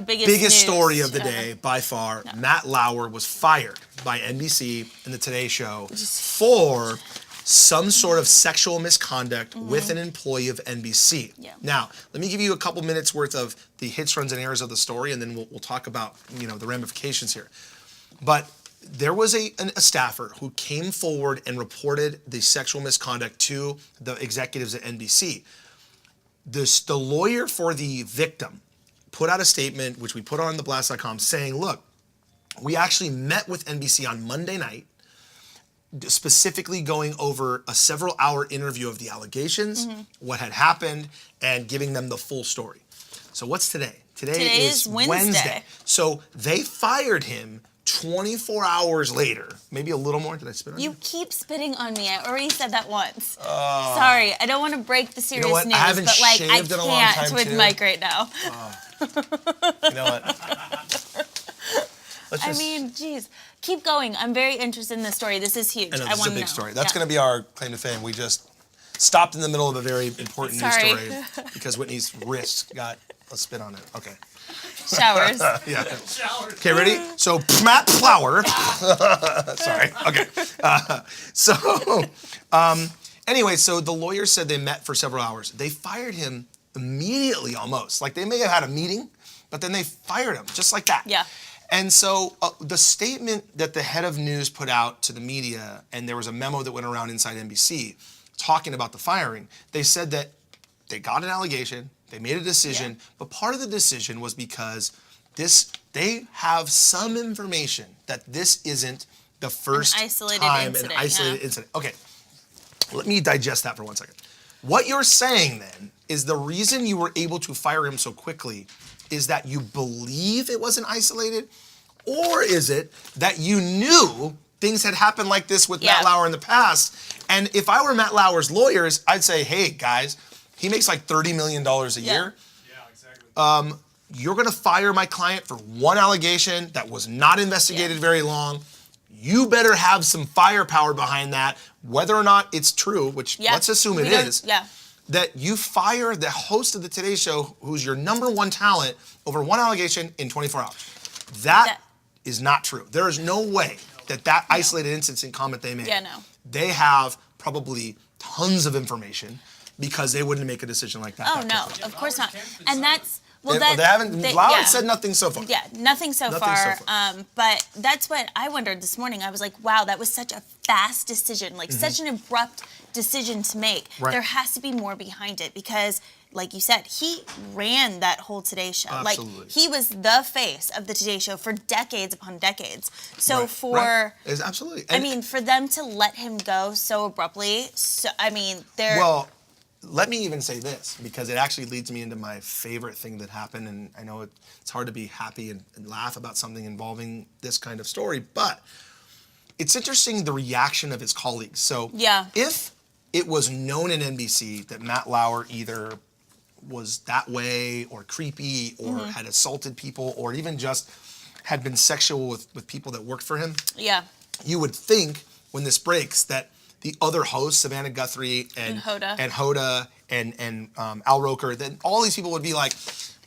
biggest story of the day by far. No. Matt Lauer was fired by NBC and the Today Show for some sort of sexual misconduct with an employee of NBC. Yeah. Now, let me give you a couple minutes worth of the hits, runs, and errors of the story, and then we'll talk about the ramifications here. But there was a staffer who came forward and reported the sexual misconduct to the executives at NBC. The lawyer for the victim put out a statement, which we put on theblast.com, saying, look, we actually met with NBC on Monday night, specifically going over a several-hour interview of the allegations, what had happened, and giving them the full story. So what's today? Today is Wednesday. So they fired him 24 hours later, maybe a little more. Did I spit on you? You keep spitting on me. I already said that once. Sorry, I don't want to break the serious news, but like I can't with Mike right now. You know what? I mean, geez. Keep going. I'm very interested in this story. This is huge. I know, this is a big story. That's going to be our claim to fame. We just stopped in the middle of a very important news story because Whitney's wrist got a spit on it. Okay. Showers. Yeah. Okay, ready? So, Matt Lauer. Sorry. Okay. Anyway, so the lawyer said they met for several hours. They fired him immediately almost. Like they may have had a meeting, but then they fired him just like that. Yeah. And so the statement that the head of news put out to the media, and there was a memo that went around inside NBC talking about the firing, they said that they got an allegation, they made a decision, but part of the decision was because they have some information that this isn't the first time an isolated incident. Okay, let me digest that for 1 second. What you're saying then is the reason you were able to fire him so quickly is that you believe it wasn't isolated, or is it that you knew things had happened like this with Matt Lauer in the past? And if I were Matt Lauer's lawyers, I'd say, hey, guys, he makes like $30 million a year. Yeah, exactly. You're going to fire my client for one allegation that was not investigated very long. You better have some firepower behind that, whether or not it's true, which let's assume it is. Yeah. That you fire the host of the Today Show, who's your #1 talent, over one allegation in 24 hours. That is not true. There is no way that isolated incident comment they made. Yeah, no. They have probably tons of information because they wouldn't make a decision like that. Oh, no, of course not. And that's... Well, they haven't. Lauer said nothing so far. Yeah, nothing so far. But that's what I wondered this morning. I was like, wow, that was such a fast decision, like such an abrupt decision to make. Right. There has to be more behind it because, like you said, he ran that whole Today Show. Absolutely. Like he was the face of the Today Show for decades upon decades. So absolutely. I mean, for them to let him go so abruptly, Well, let me even say this, because it actually leads me into my favorite thing that happened, and I know it's hard to be happy and laugh about something involving this kind of story, but it's interesting the reaction of his colleagues. So if it was known in NBC that Matt Lauer either was that way or creepy or had assaulted people or even just had been sexual with people that worked for him, you would think when this breaks that the other hosts, Savannah Guthrie and Hoda and Al Roker, then all these people would be like,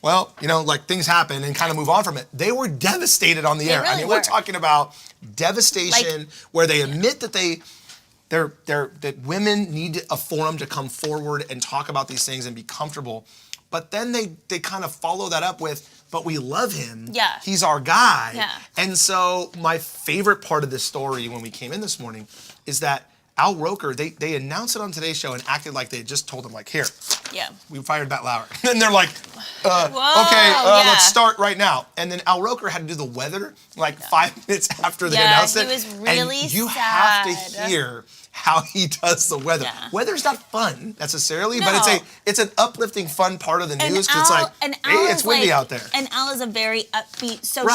well, like things happen and kind of move on from it. They were devastated on the air. Really we're talking about devastation where they admit that that women need a forum to come forward and talk about these things and be comfortable. But then they kind of follow that up with, but we love him. Yeah. He's our guy. Yeah. And so my favorite part of this story when we came in this morning is that Al Roker, they announced it on Today's Show and acted like they had just told him, like, here, we fired Matt Lauer. And they're like, let's start right now. And then Al Roker had to do the weather like 5 minutes after they announced it. He was really and you sad. have to hear how he does the weather. Yeah. Weather's not fun necessarily, but it's an uplifting, fun part of the news because it's like, hey, it's windy out there. And Al is a very upbeat social,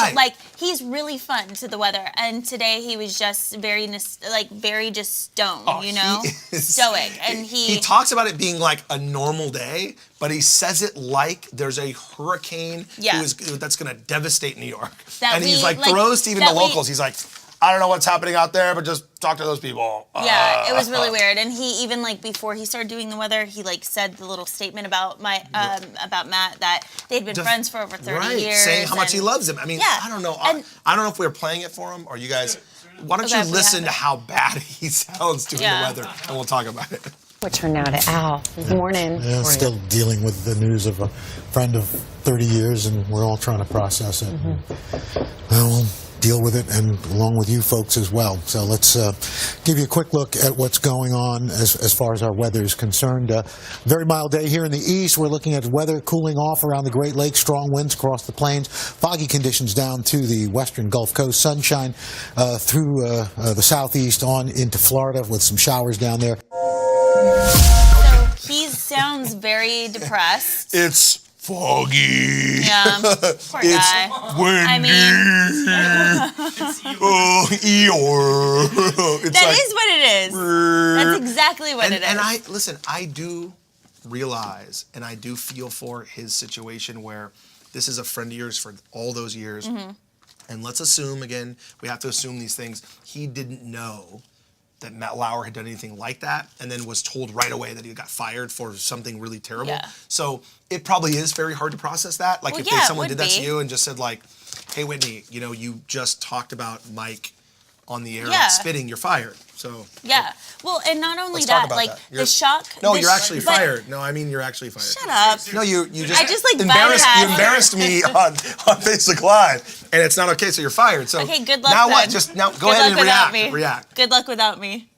he's really fun to the weather. And today he was just very just stoned, stoic. And he talks about it being like a normal day, but he says it like there's a hurricane that's going to devastate New York. And he's like throws to even the locals. He's like, I don't know what's happening out there, but just talk to those people. Yeah, it was really weird. And he even like before he started doing the weather, he like said the little statement about about Matt that they'd been friends for over 30 years. Saying how much he loves him. I mean, I don't know. I don't know if we were playing it for him or you guys. Why don't you listen to how bad he sounds doing the weather, and we'll talk about it. We'll turn now to Al. Good morning. Yeah, still dealing with the news of a friend of 30 years, and we're all trying to process it. We'll deal with it, and along with you folks as well. So let's give you a quick look at what's going on as far as our weather is concerned. Very mild day here in the east. We're looking at weather cooling off around the Great Lakes, strong winds across the plains, foggy conditions down to the western Gulf Coast, sunshine through the southeast on into Florida with some showers down there. So he sounds very depressed. It's foggy. Yeah, poor guy. Windy. I mean, It's that is what it is. That's exactly what it is. And I do realize, and I do feel for his situation where this is a friend of yours for all those years. And let's assume, again, we have to assume these things. He didn't know that Matt Lauer had done anything like that, and then was told right away that he got fired for something really terrible. Yeah. So it probably is very hard to process that. Like if someone did that to you and just said like, "Hey Whitney, you know, you just talked about Mike on the air spitting, you're fired." So well, and not only let's that, talk about like that. the shock. No, you're actually fired. No, I mean you're actually fired. Shut up. No, you just I just like embarrassed me on Facebook Live, and it's not okay. So you're fired. So okay, good luck. Now then. what? Just now go ahead and react. Good luck without me.